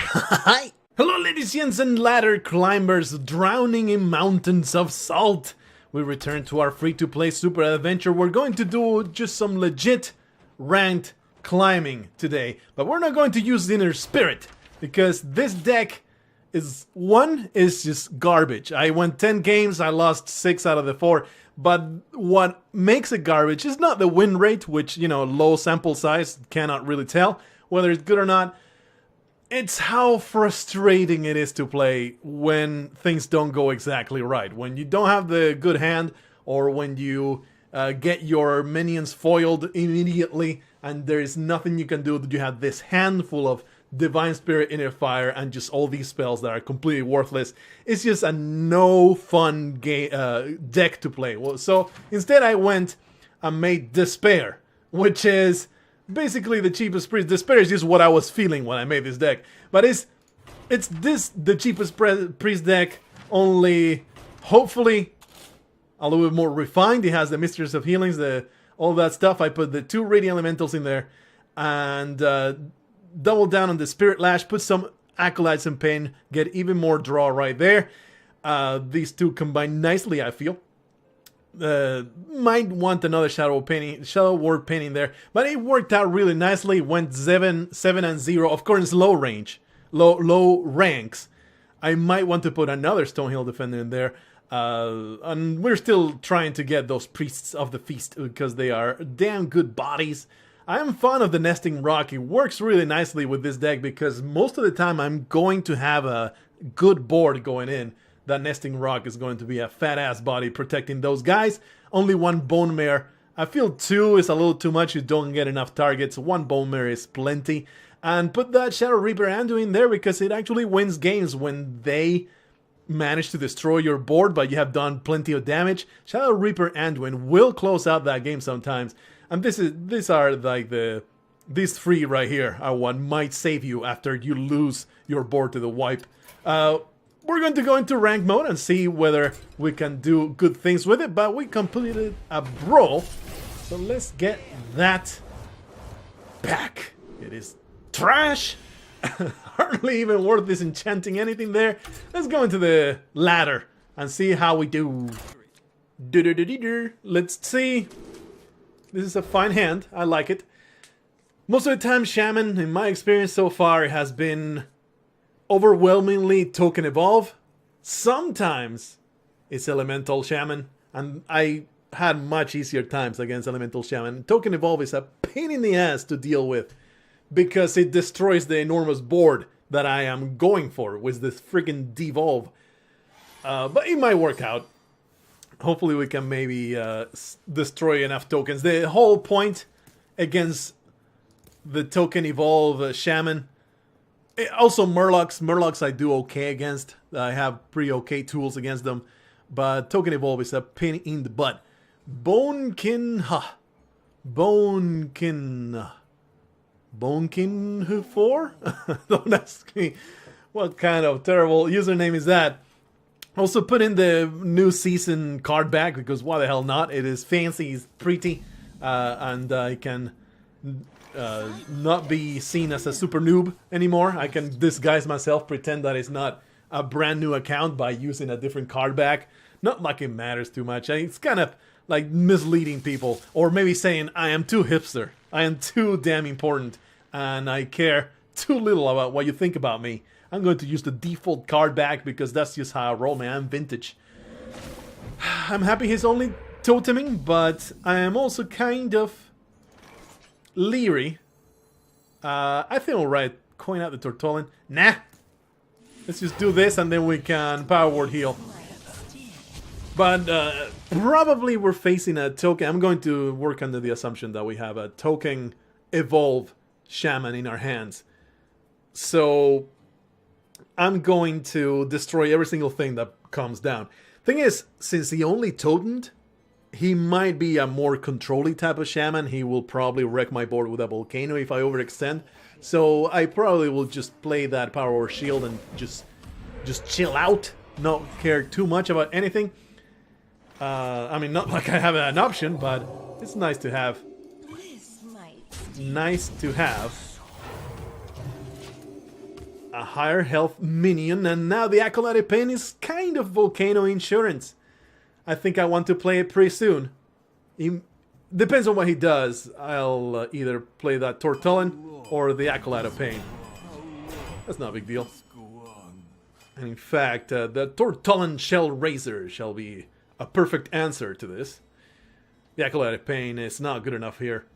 Hi! Hello ladies and ladder climbers drowning in mountains of salt. We return to our free-to-play super adventure. We're going to do just some legit ranked climbing today. But we're not going to use the inner spirit because this deck is just garbage. I went 10 games, I lost 6 out of the 4. But what makes it garbage is not the win rate, which, you know, low sample size, cannot really tell whether it's good or not. It's how frustrating it is to play when things don't go exactly right. When you don't have the good hand, or when you get your minions foiled immediately and there is nothing you can do, that you have this handful of Divine Spirit, Inner Fire, and just all these spells that are completely worthless. It's just a no fun deck to play. Well, so instead I went and made Despair, which is basically the cheapest priest. Despair is just what I was feeling when I made this deck. But it's the cheapest priest deck, only hopefully a little bit more refined. It has the Mysteries of Healings, all that stuff. I put the 2 Radiant Elementals in there and double down on the Spirit Lash, put some Acolytes in Pain, get even more draw right there. These two combine nicely, I feel. Might want another Shadow Word Painting there, but it worked out really nicely. Went 7 and 0. Of course, low range, low ranks. I might want to put another Stonehill Defender in there. And we're still trying to get those Priests of the Feast because they are damn good bodies. I am fond of the Nesting Rock. It works really nicely with this deck because most of the time I'm going to have a good board going in. That Nesting Rock is going to be a fat-ass body protecting those guys. Only 1 Bone Mare. I feel 2 is a little too much. You don't get enough targets. 1 Bone Mare is plenty. And put that Shadow Reaper Anduin in there because it actually wins games when they manage to destroy your board, but you have done plenty of damage. Shadow Reaper Anduin will close out that game sometimes. And these are like these 3 right here are what might save you after you lose your board to the wipe. We're going to go into rank mode and see whether we can do good things with it, but we completed a brawl, so let's get that back. It is trash. Hardly even worth disenchanting anything there. Let's go into the ladder and see how we do. Let's see. This is a fine hand. I like it. Most of the time, Shaman, in my experience so far, has been overwhelmingly Token Evolve. Sometimes it's Elemental Shaman, and I had much easier times against Elemental Shaman. Token Evolve is a pain in the ass to deal with because it destroys the enormous board that I am going for with this freaking Devolve. But it might work out. Hopefully we can maybe destroy enough tokens. The whole point against the Token Evolve Shaman, also Murlocs I do okay against. I have pretty okay tools against them. But Token Evolve is a pain in the butt. Bonekin 4? Don't ask me what kind of terrible username is that. Also put in the new season card back because why the hell not? It is fancy, it's pretty, and I can not be seen as a super noob anymore. I can disguise myself, pretend that it's not a brand new account by using a different card back. Not like it matters too much. It's kind of like misleading people, or maybe saying I am too hipster. I am too damn important, and I care too little about what you think about me. I'm going to use the default card back because that's just how I roll, man. I'm vintage. I'm happy he's only toteming, but I am also kind of leery. I think we'll write coin out the Tortollan. Nah. Let's just do this and then we can Power Word heal. But probably we're facing a token. I'm going to work under the assumption that we have a Token Evolve Shaman in our hands. So I'm going to destroy every single thing that comes down. Thing is, since he only totemed, he might be a more controlling type of Shaman. He will probably wreck my board with a Volcano if I overextend. So I probably will just play that Power or Shield and just chill out. Not care too much about anything. I mean, not like I have an option, but it's nice to have. Nice to have. a higher health minion, and now the Acolyte Pain is kind of Volcano Insurance. I think I want to play it pretty soon. Depends on what he does. I'll either play that Tortullan or the Acolyte of Pain. That's not a big deal. And in fact, the Tortullan Shell Razor shall be a perfect answer to this. The Acolyte of Pain is not good enough here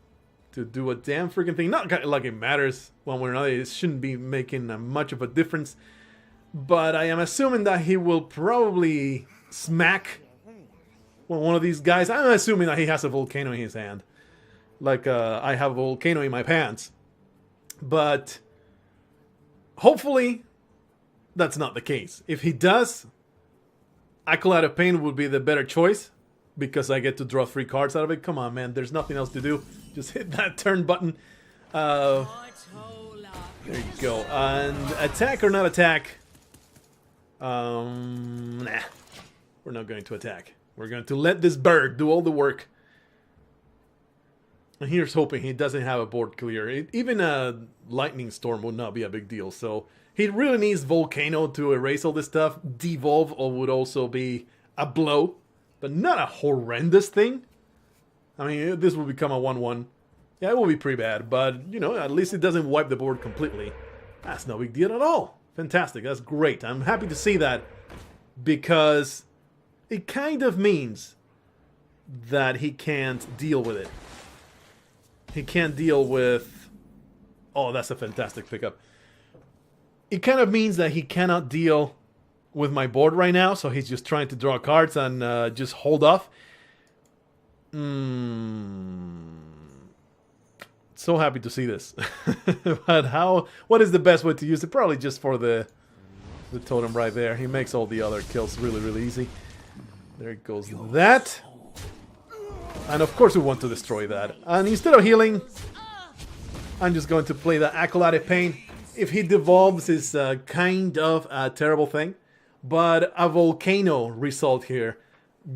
to do a damn freaking thing. Not like it matters one way or another. It shouldn't be making much of a difference. But I am assuming that he will probably smack one of these guys. I'm assuming that he has a volcano in his hand. Like I have a volcano in my pants. But hopefully that's not the case. If he does, Acolyte of Pain would be the better choice, because I get to draw 3 cards out of it. Come on, man. There's nothing else to do. Just hit that turn button. There you go. And attack or not attack? Nah. We're not going to attack. We're going to let this bird do all the work. And here's hoping he doesn't have a board clear. Even a lightning storm would not be a big deal. So he really needs Volcano to erase all this stuff. Devolve would also be a blow, but not a horrendous thing. I mean, this will become a 1-1. Yeah, it will be pretty bad, but, you know, at least it doesn't wipe the board completely. That's no big deal at all. Fantastic, that's great. I'm happy to see that, because it kind of means that he can't deal with it. He can't deal with... Oh, that's a fantastic pickup. It kind of means that he cannot deal with my board right now, so he's just trying to draw cards and just hold off. So happy to see this. But what is the best way to use it? Probably just for the totem right there. He makes all the other kills really, really easy. There goes that. And of course we want to destroy that. And instead of healing, I'm just going to play the Acolyte Pain. If he devolves, it's kind of a terrible thing. But a Volcano result here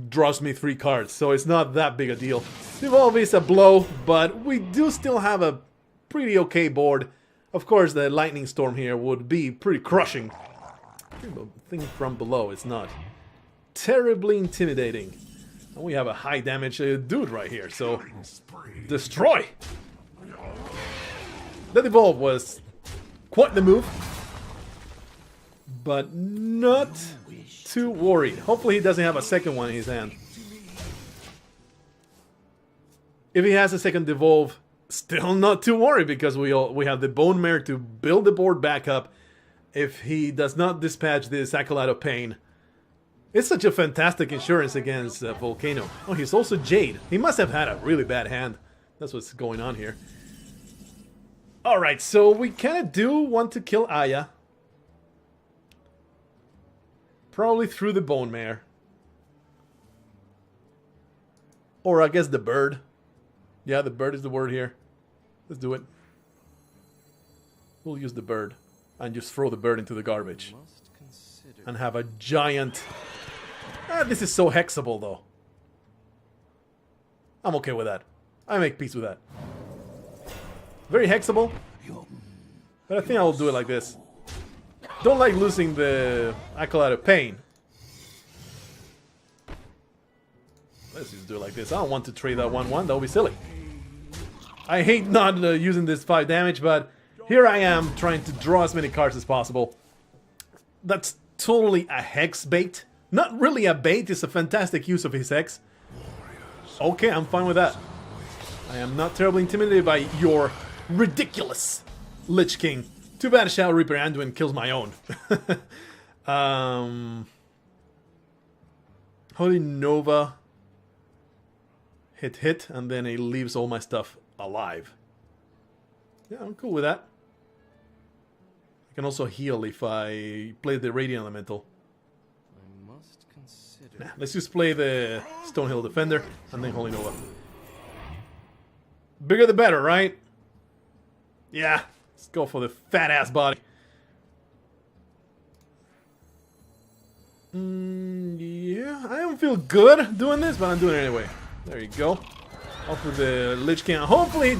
draws me 3 cards, so it's not that big a deal. Devolve is a blow, but we do still have a pretty okay board. Of course, the Lightning Storm here would be pretty crushing. The thing from below is not terribly intimidating. And we have a high damage dude right here, so destroy! The Devolve was quite the move, but not too worried. Hopefully he doesn't have a second one in his hand. If he has a second Devolve, still not too worried, because we have the Bone Mare to build the board back up. If he does not dispatch this Acolyte of Pain, it's such a fantastic insurance against Volcano. Oh, he's also Jade. He must have had a really bad hand. That's what's going on here. Alright, so we kind of do want to kill Aya. Probably through the Bone Mare. Or I guess the bird. Yeah, the bird is the word here. Let's do it. We'll use the bird. And just throw the bird into the garbage. And have a giant... this is so hexable, though. I'm okay with that. I make peace with that. Very hexable. But I think I'll do it like this. Don't like losing the Acolyte of Pain. Let's just do it like this. I don't want to trade that 1-1. That would be silly. I hate not using this 5 damage, but here I am trying to draw as many cards as possible. That's totally a hex bait. Not really a bait, it's a fantastic use of his hex. Okay, I'm fine with that. I am not terribly intimidated by your ridiculous Lich King. Too bad Shadow Reaper Anduin kills my own. Holy Nova. Hit, and then he leaves all my stuff alive. Yeah, I'm cool with that. I can also heal if I play the Radiant Elemental. I must consider. Nah, let's just play the Stonehill Defender and then Holy Nova. Bigger the better, right? Yeah, let's go for the fat ass body. Yeah, I don't feel good doing this, but I'm doing it anyway. There you go. Off with the Lich King. Hopefully he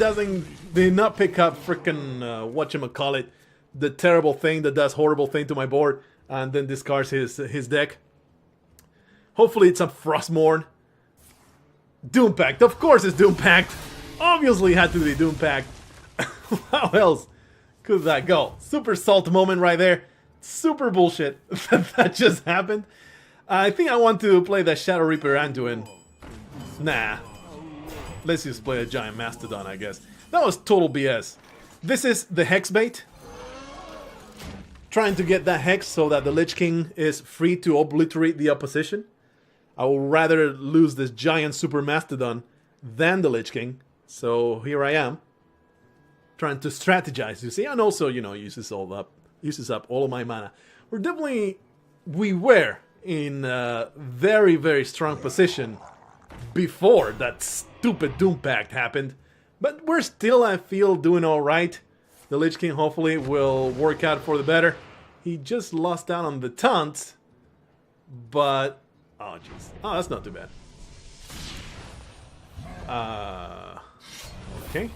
did not pick up frickin' whatchamacallit, the terrible thing that does horrible thing to my board, and then discards his deck. Hopefully it's a Frostmourne. Doom Pact, of course it's Doom Pact. Obviously it had to be Doom Pact. How else could that go? Super salt moment right there. Super bullshit that just happened. I think I want to play that Shadow Reaper Anduin. Nah. Let's just play a Giant Mastodon, I guess. That was total BS. This is the Hex bait. Trying to get that Hex so that the Lich King is free to obliterate the opposition. I would rather lose this giant Super Mastodon than the Lich King. So here I am. Trying to strategize, you see. And also, you know, uses up all of my mana. We were in a very, very strong position before that stupid Doom Pact happened. But we're still, I feel, doing alright. The Lich King hopefully will work out for the better. He just lost out on the taunts. But, oh jeez. Oh, that's not too bad. Okay.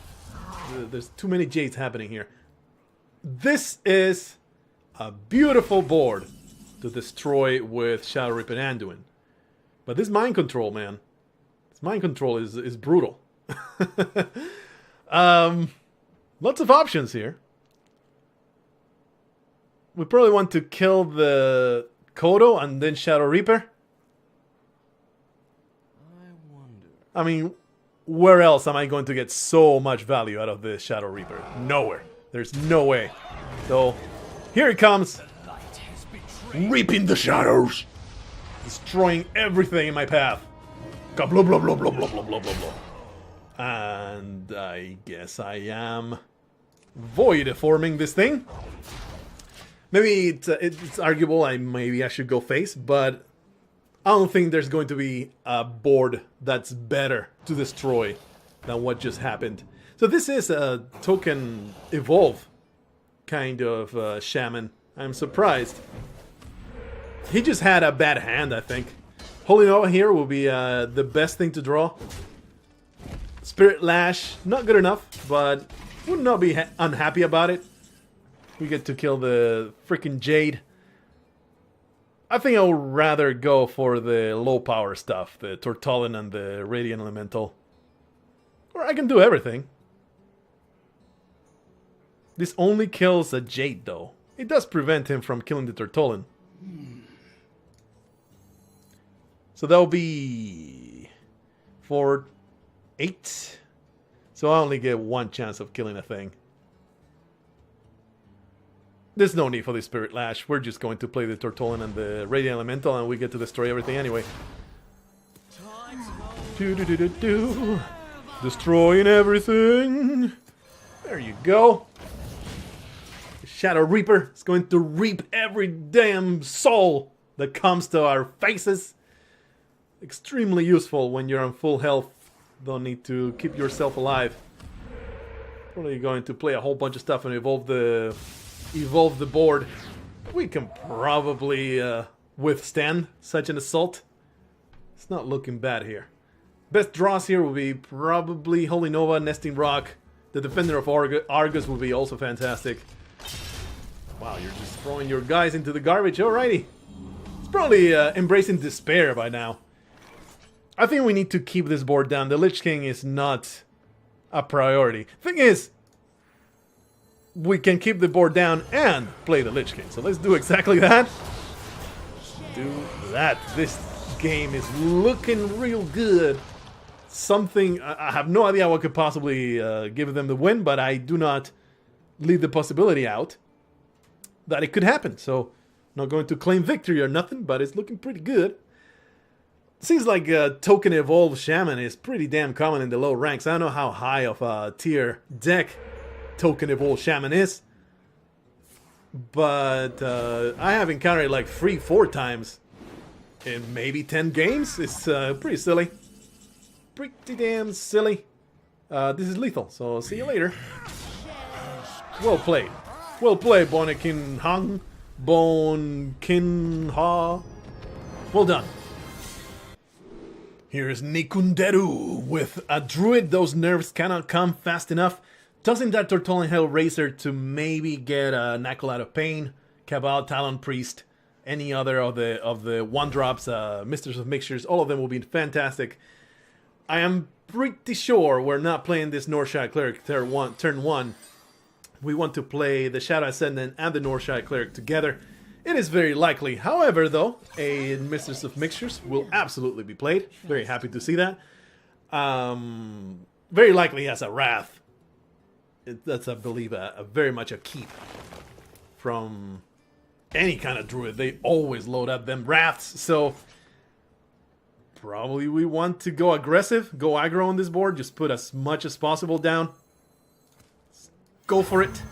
There's too many Jades happening here. This is a beautiful board to destroy with Shadow Reaper Anduin. But this mind control, man. This mind control is brutal. Lots of options here. We probably want to kill the Kodo and then Shadow Reaper. I wonder. I mean, where else am I going to get so much value out of this Shadow Reaper? Nowhere. There's no way. So, here it comes. Reaping the shadows. Destroying everything in my path. Blah, blah, blah, blah, blah, blah, blah, blah, blah. And I guess I am void-forming this thing. Maybe it's arguable. Maybe I should go face, but I don't think there's going to be a board that's better to destroy than what just happened. So this is a token evolve kind of shaman. I'm surprised. He just had a bad hand, I think. Holy Nova here will be the best thing to draw. Spirit Lash, not good enough, but would not be unhappy about it. We get to kill the freaking Jade. I think I would rather go for the low power stuff, the Tortollan and the Radiant Elemental. Or I can do everything. This only kills a Jade though. It does prevent him from killing the Tortollan. So that'll be 4, 8. So I only get one chance of killing a thing. There's no need for the Spirit Lash. We're just going to play the Tortollan and the Radiant Elemental and we get to destroy everything anyway. Destroying everything. There you go. Shadow Reaper is going to reap every damn soul that comes to our faces. Extremely useful when you're on full health. Don't need to keep yourself alive. Probably going to play a whole bunch of stuff and evolve the board. We can probably withstand such an assault. It's not looking bad here. Best draws here will be probably Holy Nova, Nesting Rock. The Defender of Argus will be also fantastic. Wow, you're just throwing your guys into the garbage. Alrighty. It's probably embracing despair by now. I think we need to keep this board down. The Lich King is not a priority. Thing is, we can keep the board down and play the Lich King. So let's do exactly that. Do that. This game is looking real good. Something, I have no idea what could possibly give them the win, but I do not leave the possibility out that it could happen. So, not going to claim victory or nothing, but it's looking pretty good. Seems like a token evolved shaman is pretty damn common in the low ranks. I don't know how high of a tier deck token evolved shaman is, but I have encountered it like 3-4 times in maybe 10 games. It's pretty silly. Pretty damn silly. This is lethal, so see you later. Well played. Well played, Bonekin Hang. Bonkin Ha. Well done. Here's Nikunderu with a druid. Those nerfs cannot come fast enough Tossing that Tortollan Hellraiser to maybe get an Acolyte of Pain, Cabal, Talon Priest, any other of the 1-drops, Mistress of Mixtures, all of them will be fantastic. I am pretty sure we're not playing this Northshire Cleric turn 1. We want to play the Shadow Ascendant and the Northshire Cleric together. It is very likely, however, though, a Mistress of Mixtures will absolutely be played. Very happy to see that. Very likely has a Wrath. That's, I believe, very much a keep from any kind of druid. They always load up them Wraths, so probably we want to go aggressive, go aggro on this board, just put as much as possible down. Go for it.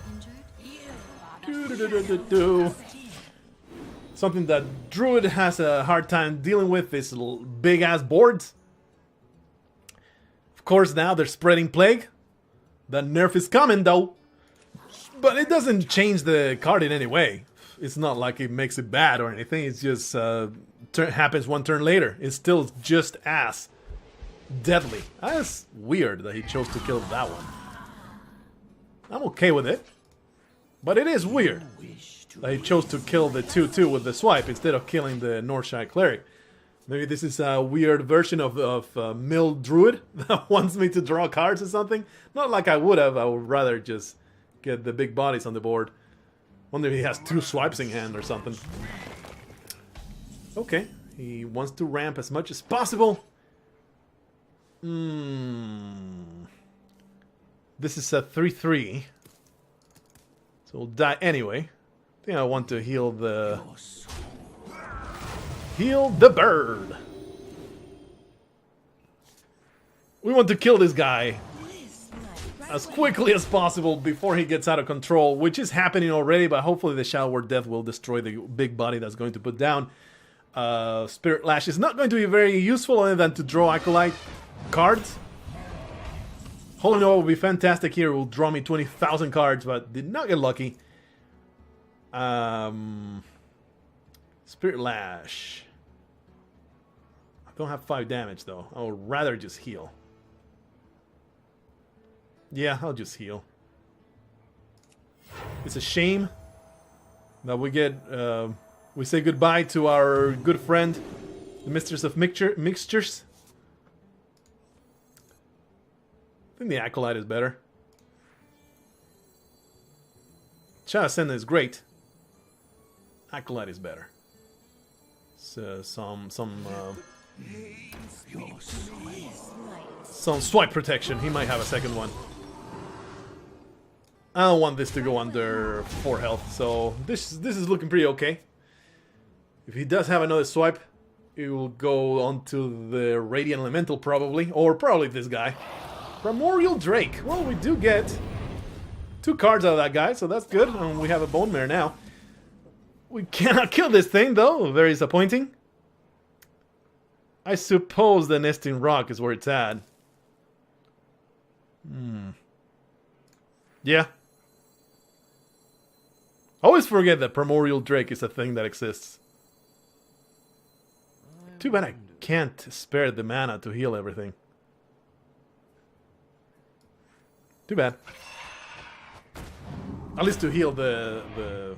Something that Druid has a hard time dealing with is big ass boards. Of course, now they're spreading plague. The nerf is coming though, but it doesn't change the card in any way. It's not like it makes it bad or anything. It's just happens one turn later. It's still just as deadly. That's weird that he chose to kill that one. I'm okay with it, but it is weird that he chose to kill the 2/2 with the swipe instead of killing the Northshire Cleric. Maybe this is a weird version of Mill Druid that wants me to draw cards or something. Not like I would have. I would rather just get the big bodies on the board. Wonder if he has 2 swipes in hand or something. Okay, he wants to ramp as much as possible. This is a 3/3. So we'll die anyway. I think I want to heal the bird. We want to kill this guy as quickly as possible before he gets out of control, which is happening already, but hopefully the Shadow Word Death will destroy the big body that's going to put down. Spirit Lash is not going to be very useful other than to draw Acolyte cards. Holy Nova will be fantastic here. It will draw me 20,000 cards, but did not get lucky. Spirit Lash. I don't have 5 damage, though. I would rather just heal. Yeah, I'll just heal. It's a shame that we get... we say goodbye to our good friend, the Mistress of Mixtures. I think the Acolyte is better. Shadow Ascendant is great. Acolyte is better. So some swipe protection. He might have a second one. I don't want this to go under 4 health, so this is looking pretty okay. If he does have another swipe, it will go onto the Radiant Elemental probably, or probably this guy. Primordial Drake. Well, we do get 2 cards out of that guy, so that's good. And we have a Bone Mare now. We cannot kill this thing, though. Very disappointing. I suppose the Nesting Rock is where it's at. Yeah. Always forget that Primordial Drake is a thing that exists. Too bad I can't spare the mana to heal everything. Too bad. At least to heal the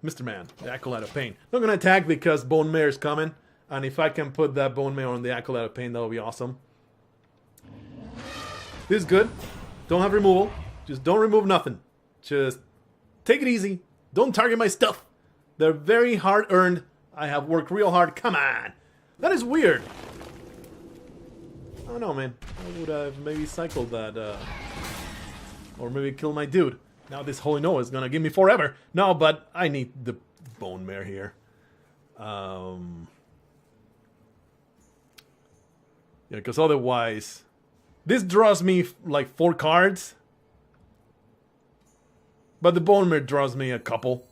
Mr. Man, the Acolyte of Pain. Not gonna attack because Bone Mare is coming, and if I can put that Bone Mare on the Acolyte of Pain, that would be awesome. This is good. Don't have removal. Just don't remove nothing. Just take it easy. Don't target my stuff. They're very hard earned. I have worked real hard. Come on. That is weird. I don't know, man. I would have maybe cycled that, or maybe kill my dude. Now this Holy Noah is gonna give me forever. No, but I need the Bone Mare here. Yeah, because otherwise... This draws me, like, 4 cards. But the Bone Mare draws me a couple.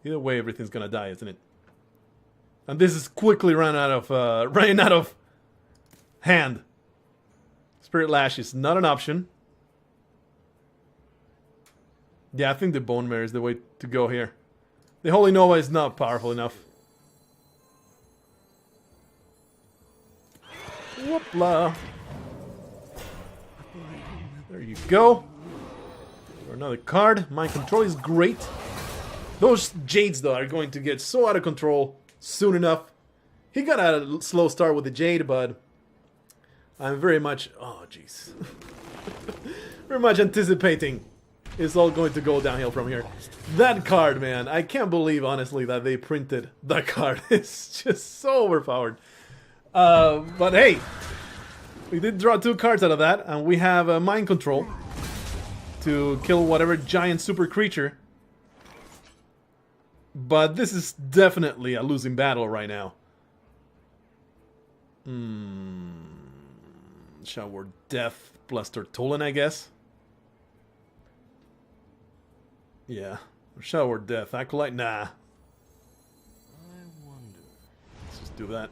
Either way, everything's gonna die, isn't it? And this is quickly running out of hand. Spirit Lash is not an option. Yeah, I think the Bone Mare is the way to go here. The Holy Nova is not powerful enough. Whoopla. There you go. For another card. Mind control is great. Those Jades, though, are going to get so out of control soon enough. He got a slow start with the Jade, but I'm very much... Oh, jeez. Very much anticipating it's all going to go downhill from here. That card, man. I can't believe, honestly, that they printed that card. It's just so overpowered. But hey, we did draw 2 cards out of that, and we have a Mind Control to kill whatever giant super creature. But this is definitely a losing battle right now. Shower Death plus Tortolan, I guess. Yeah. Shower Death. Acolyte? Nah. I wonder. Let's just do that.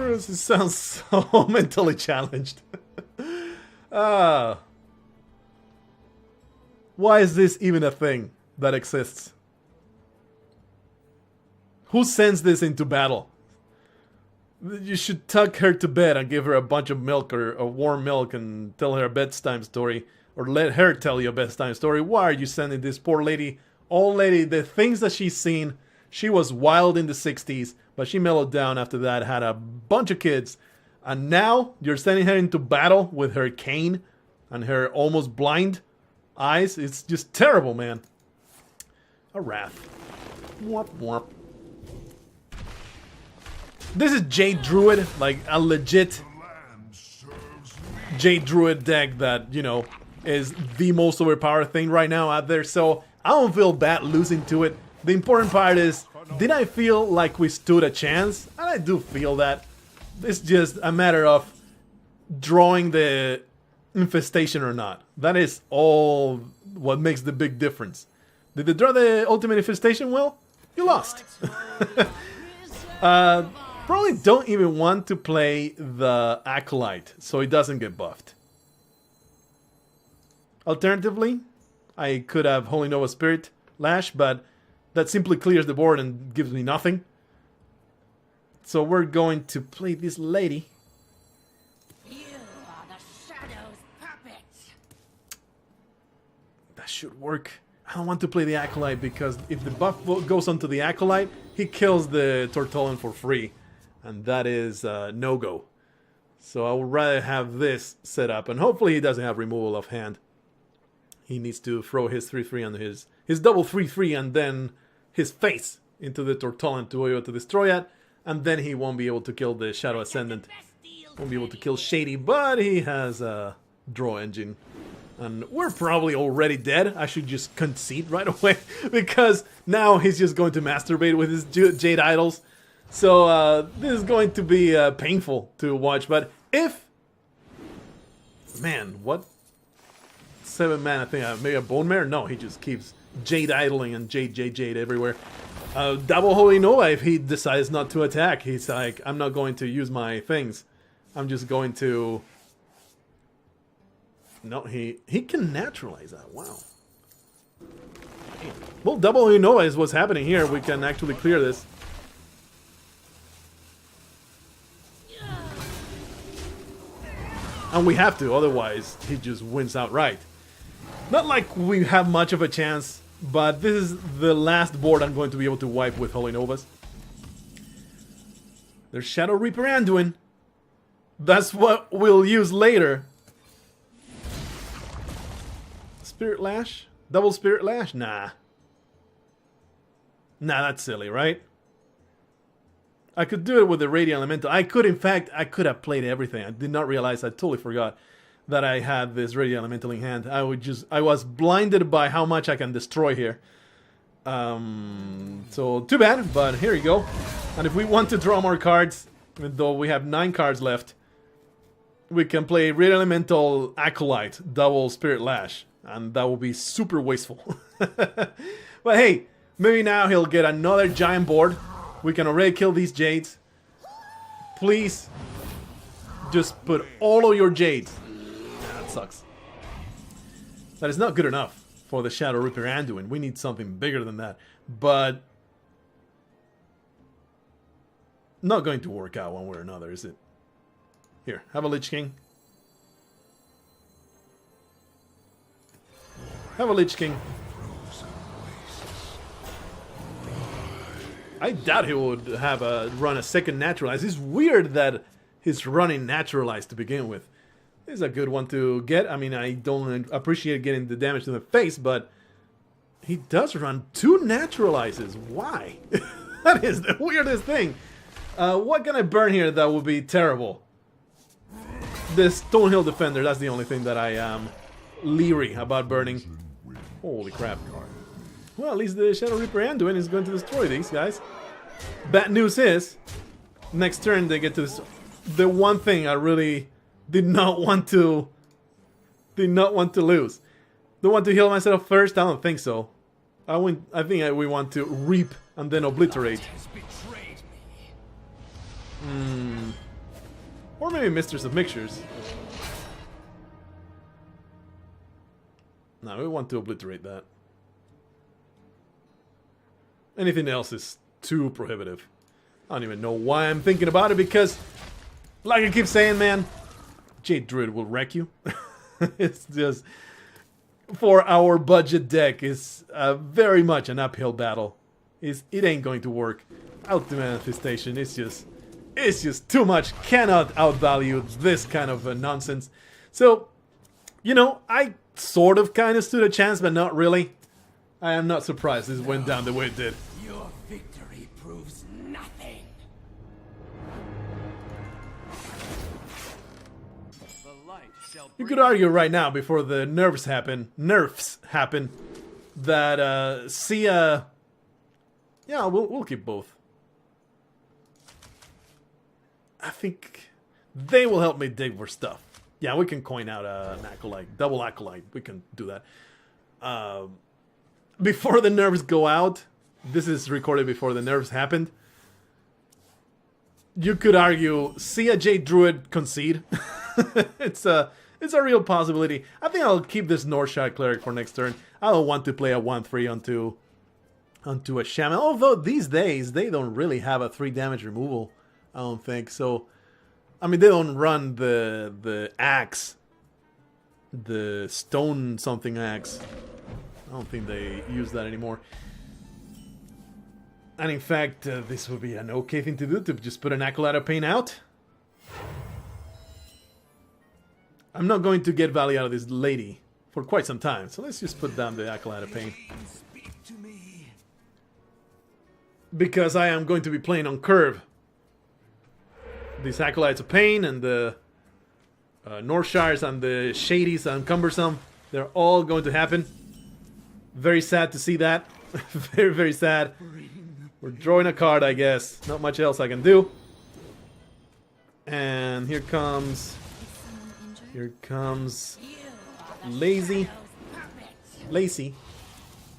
This sounds so mentally challenged. Why is this even a thing that exists? Who sends this into battle? You should tuck her to bed and give her a bunch of milk or a warm milk and tell her a bedtime story. Or let her tell you a bedtime story. Why are you sending this poor lady, old lady, the things that she's seen? She was wild in the 60s, but she mellowed down after that, had a bunch of kids. And now you're sending her into battle with her cane and her almost blind eyes. It's just terrible, man. A wrath. Womp womp. This is Jade Druid, like a legit Jade Druid deck that, you know, is the most overpowered thing right now out there. So I don't feel bad losing to it. The important part is, did I feel like we stood a chance? And I do feel that. It's just a matter of drawing the infestation or not. That is all what makes the big difference. Did they draw the ultimate infestation? Well, you lost. Probably don't even want to play the Acolyte so it doesn't get buffed. Alternatively, I could have Holy Nova Spirit Lash, but that simply clears the board and gives me nothing. So we're going to play this lady. You are the Shadow's puppet. That should work. I don't want to play the Acolyte because if the buff goes onto the Acolyte, he kills the Tortolan for free. And that is no-go. So I would rather have this set up. And hopefully he doesn't have removal of hand. He needs to throw his 3/3 and his double 3/3 and then his face into the Tortolan to be able to destroy it. And then he won't be able to kill the Shadow Ascendant. Won't be able to kill Shady, but he has a draw engine. And we're probably already dead. I should just concede right away. Because now he's just going to masturbate with his Jade Idols. So this is going to be painful to watch. But if... Man, what? 7 mana, I think maybe a Bone Mare? No, he just keeps Jade idling and Jade everywhere. Double Holy Nova if he decides not to attack. He's like, I'm not going to use my things. I'm just going to... No, he can naturalize that. Wow. Well, double Holy Nova is what's happening here. We can actually clear this. And we have to, otherwise he just wins outright. Not like we have much of a chance, but this is the last board I'm going to be able to wipe with Holy Novas. There's Shadow Reaper Anduin. That's what we'll use later. Spirit Lash? Double Spirit Lash? Nah. Nah, that's silly, right? I could do it with the Radiant Elemental. I could, in fact, I could have played everything. I did not realize, I totally forgot that I had this Radiant Elemental in hand. I was blinded by how much I can destroy here. So, too bad, but here you go. And if we want to draw more cards, even though we have 9 cards left, we can play Radiant Elemental Acolyte, double Spirit Lash. And that will be super wasteful. But hey, maybe now he'll get another giant board. We can already kill these Jades. Please, just put all of your Jades. Nah, that sucks. That is not good enough for the Shadow Reaper Anduin. We need something bigger than that. But not going to work out one way or another, is it? Here, have a Lich King. Have a Lich King. I doubt he would have run a second Naturalize. It's weird that he's running Naturalize to begin with. It's a good one to get. I mean, I don't appreciate getting the damage to the face, but he does run 2 Naturalizes. Why? That is the weirdest thing. What can I burn here that would be terrible? The Stonehill Defender, that's the only thing that I am leery about burning. Holy crap. Well, at least the Shadow Reaper Anduin is going to destroy these guys. Bad news is, next turn they get to this. The one thing I really did not want to lose. Do I want to heal myself first? I don't think so. I think we want to reap and then obliterate. Or maybe Mistress of Mixtures. No, we want to obliterate that. Anything else is too prohibitive. I don't even know why I'm thinking about it, because, like I keep saying, man, Jade Druid will wreck you. It's just, for our budget deck, it's very much an uphill battle. It ain't going to work. Ultimate Manifestation, it's just too much. Cannot outvalue this kind of nonsense. So, you know, I sort of kind of stood a chance, but not really. I am not surprised this went down the way it did. Your victory proves nothing. The light shall You could argue right now, before the nerfs happen, that Sia. Yeah, we'll keep both. I think they will help me dig for stuff. Yeah, we can coin out an Acolyte, double Acolyte. We can do that. Before the nerfs go out, this is recorded before the nerfs happened. You could argue, see a Jade Druid concede. It's a real possibility. I think I'll keep this Northshire Cleric for next turn. I don't want to play a 1/3 onto a Shaman. Although these days they don't really have a 3 damage removal. I don't think so. I mean, they don't run the axe, the stone something axe. I don't think they use that anymore. And in fact, this would be an okay thing to do, to just put an Acolyte of Pain out. I'm not going to get value out of this lady for quite some time, so let's just put down the Acolyte of Pain. Because I am going to be playing on curve. These Acolytes of Pain and the Northshires and the Shadies and Cumbersome, they're all going to happen. Very sad to see that. Very, very sad. We're drawing a card, I guess. Not much else I can do. And here comes Lazy,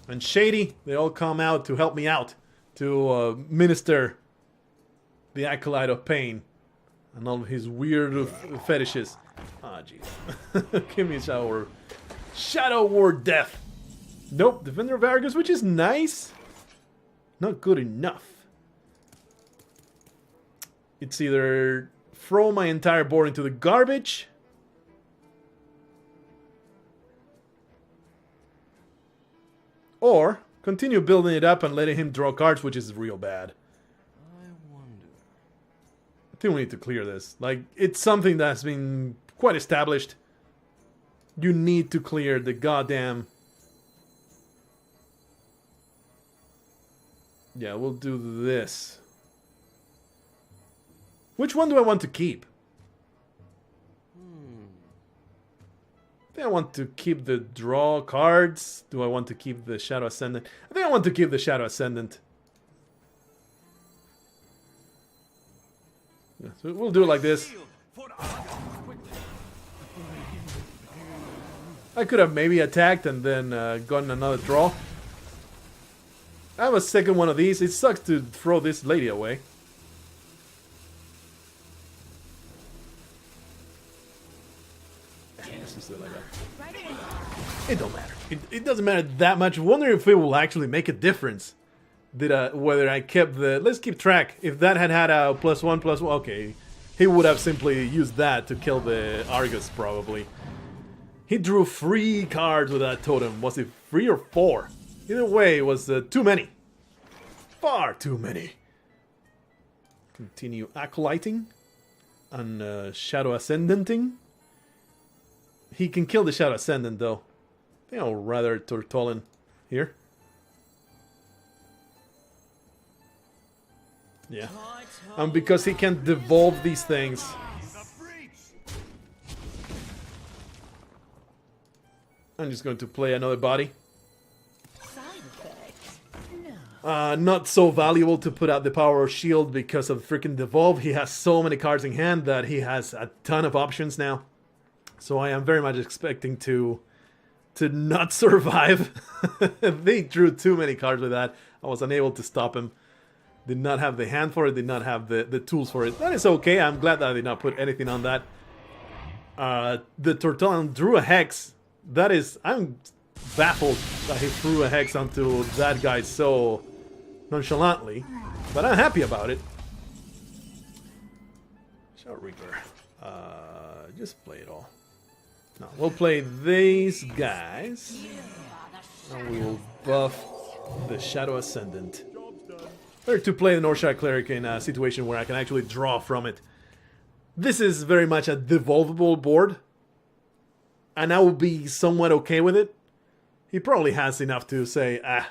and Shady. They all come out to help me out, to minister the Acolyte of Pain and all of his weird fetishes. Ah, jeez. Give me a Shadow Ward Death. Nope, Defender of Argus, which is nice. Not good enough. It's either throw my entire board into the garbage, or continue building it up and letting him draw cards, which is real bad. I wonder. I think we need to clear this. Like, it's something that's been quite established. You need to clear the goddamn... Yeah, we'll do this. Which one do I want to keep? I think I want to keep the draw cards. Do I want to keep the Shadow Ascendant? I think I want to keep the Shadow Ascendant. Yeah, so we'll do it like this. I could have maybe attacked and then gotten another draw. I have a second one of these. It sucks to throw this lady away. Let's just do it like that. It don't matter. It doesn't matter that much. I wonder if it will actually make a difference. whether I kept the... Let's keep track. If that had had a +1/+1, okay. He would have simply used that to kill the Argus, probably. He drew 3 cards with that totem. Was it 3 or 4? Either way, it was too many. Far too many. Continue Acolyting. And Shadow Ascendanting. He can kill the Shadow Ascendant, though. I think I'll rather Tortolin here. Yeah. And because he can devolve these things. I'm just going to play another body. Not so valuable to put out the power of shield because of freaking devolve. He has so many cards in hand that he has a ton of options now. So I am very much expecting to not survive. They drew too many cards with that. I was unable to stop him. Did not have the hand for it, did not have the tools for it. That is okay, I'm glad that I did not put anything on that. The Tortolin drew a Hex. That is, I'm baffled that he threw a Hex onto that guy so nonchalantly. But I'm happy about it. Shell Reaper. Just play it all. No, we'll play these guys. And we will buff the Shadow Ascendant. Better to play the Northshire Cleric in a situation where I can actually draw from it. This is very much a devolvable board. And I will be somewhat okay with it. He probably has enough to say, I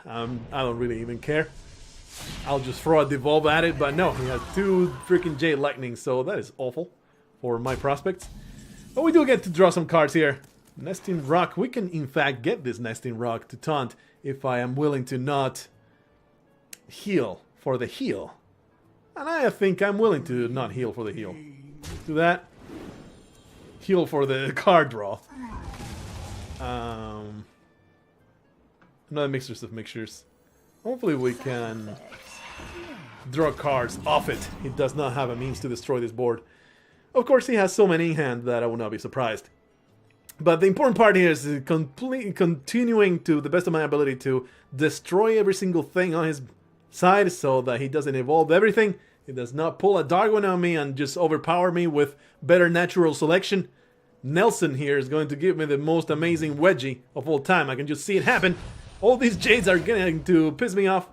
don't really even care. I'll just throw a devolve at it. But no, he has 2 freaking Jade Lightning. So that is awful for my prospects. But we do get to draw some cards here. Nesting Rock. We can in fact get this Nesting Rock to taunt if I am willing to not heal for the heal. And I think I'm willing to not heal for the heal. Do that. Heal for the card draw. Another Mixers of Mixtures. Hopefully we can draw cards off it. He does not have a means to destroy this board. Of course, he has so many in hand that I will not be surprised. But the important part here is continuing to the best of my ability to destroy every single thing on his side so that he doesn't evolve everything. He does not pull a dark one on me and just overpower me with better natural selection. Nelson here is going to give me the most amazing wedgie of all time. I can just see it happen. All these Jades are getting to piss me off.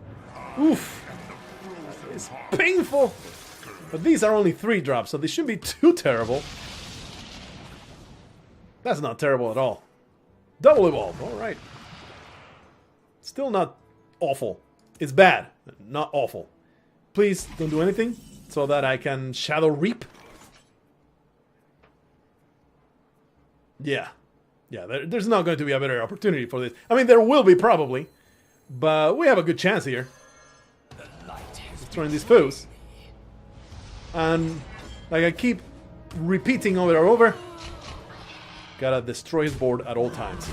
Oof. It's painful. But these are only 3 drops, so they shouldn't be too terrible. That's not terrible at all. Double evolve, alright. Still not awful. It's bad, not awful. Please don't do anything so that I can Shadow Reap. Yeah. Yeah, there's not going to be a better opportunity for this. I mean, there will be probably. But we have a good chance here. Destroying these foes. And like I keep repeating over and over, gotta destroy his board at all times.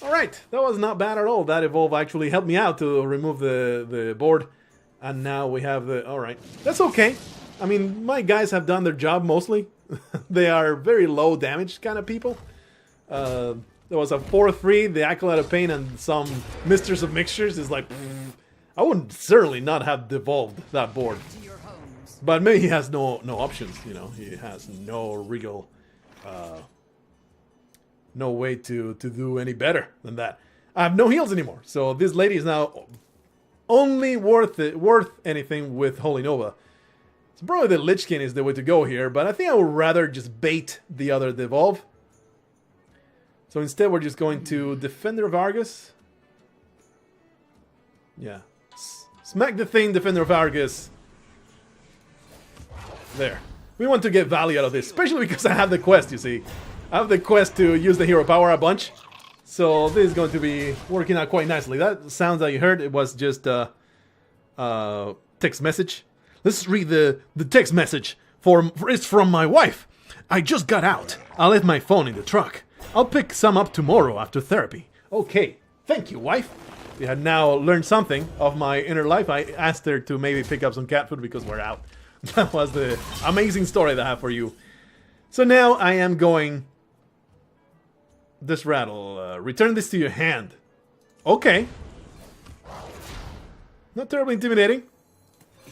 Alright, that was not bad at all. That evolve actually helped me out to remove the board. And now we have the... Alright, that's okay. I mean, my guys have done their job mostly. They are very low damage kind of people. There was a 4-3, the Acolyte of Pain, and some Misters of Mixtures is like... I would certainly not have devolved that board. But maybe he has no options, you know. He has no regal... no way to do any better than that. I have no heals anymore, so this lady is now only worth anything with Holy Nova. So probably the Lich King is the way to go here, but I think I would rather just bait the other devolve. So instead we're just going to Defender of Argus. Yeah. Smack the thing, Defender of Argus. There. We want to get value out of this, especially because I have the quest, you see. I have the quest to use the hero power a bunch. So this is going to be working out quite nicely. That sounds that you heard, it was just a text message. Let's read the text message. It's from my wife. I just got out. I left my phone in the truck. I'll pick some up tomorrow after therapy. Okay, thank you, wife. We had now learned something of my inner life. I asked her to maybe pick up some cat food because we're out. That was the amazing story that I have for you. So now I am going... This rattle. Return this to your hand. Okay. Not terribly intimidating.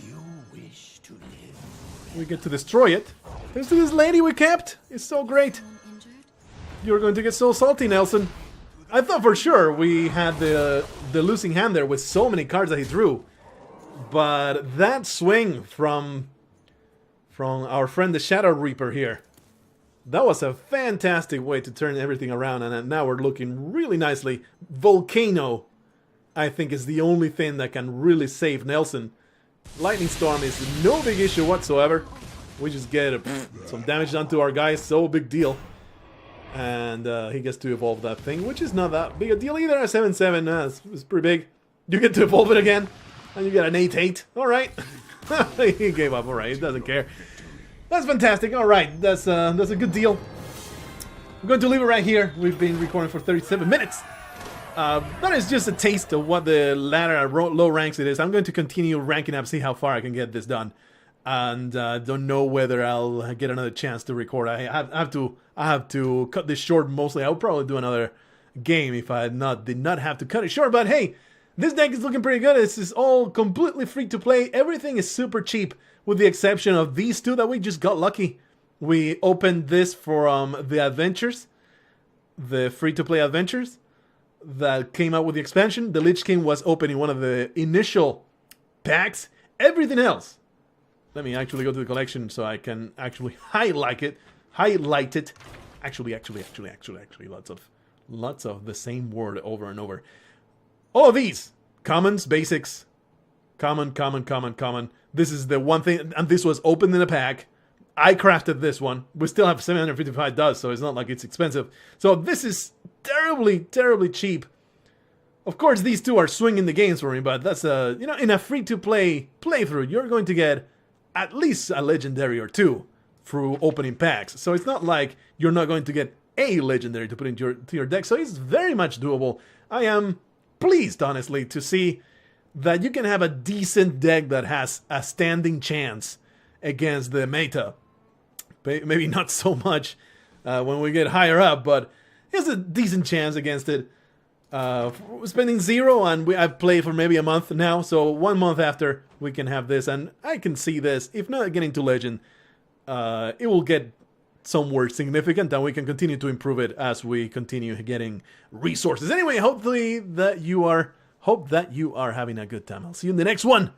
You wish to live. We get to destroy it. Thanks to this lady we kept. It's so great. Injured? You're going to get so salty, Nelson. I thought for sure we had the losing hand there with so many cards that he drew. But that swing from our friend the Shadow Reaper here, that was a fantastic way to turn everything around, and now we're looking really nicely. Volcano, I think, is the only thing that can really save Nelson. Lightning Storm is no big issue whatsoever. We just get some damage done to our guy, so big deal. And he gets to evolve that thing, which is not that big a deal either. A 7/7, it's pretty big. You get to evolve it again, and you get an 8/8. All right. He gave up. All right, he doesn't care. That's fantastic. All right, that's a good deal. I'm going to leave it right here. We've been recording for 37 minutes. That is just a taste of what the ladder low ranks it is. I'm going to continue ranking up, see how far I can get this done. And don't know whether I'll get another chance to record. I have to cut this short mostly. I'll probably do another game if I did not have to cut it short. But hey, this deck is looking pretty good. This is all completely free to play. Everything is super cheap with the exception of these two that we just got lucky. We opened this from the adventures, the free to play adventures that came out with the expansion. The Lich King was opening one of the initial packs. Everything else. Let me actually go to the collection so I can actually highlight it. Actually, lots of the same word over and over. All of these commons, basics, common. This is the one thing, and this was opened in a pack. I crafted this one. We still have 755 dust, so it's not like it's expensive. So this is terribly cheap. Of course, these two are swinging the games for me, but that's in a free-to-play playthrough, you're going to get at least a legendary or two through opening packs. So it's not like you're not going to get a legendary to put into your deck. So it's very much doable. I am pleased, honestly, to see that you can have a decent deck that has a standing chance against the meta. Maybe not so much when we get higher up, but it's a decent chance against it. Spending 0, and I've played for maybe a month now, so 1 month after we can have this, and I can see this, if not getting to Legend, it will get somewhere significant, and we can continue to improve it as we continue getting resources. Anyway, hope that you are having a good time. I'll see you in the next one.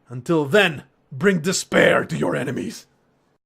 Until then, bring despair to your enemies.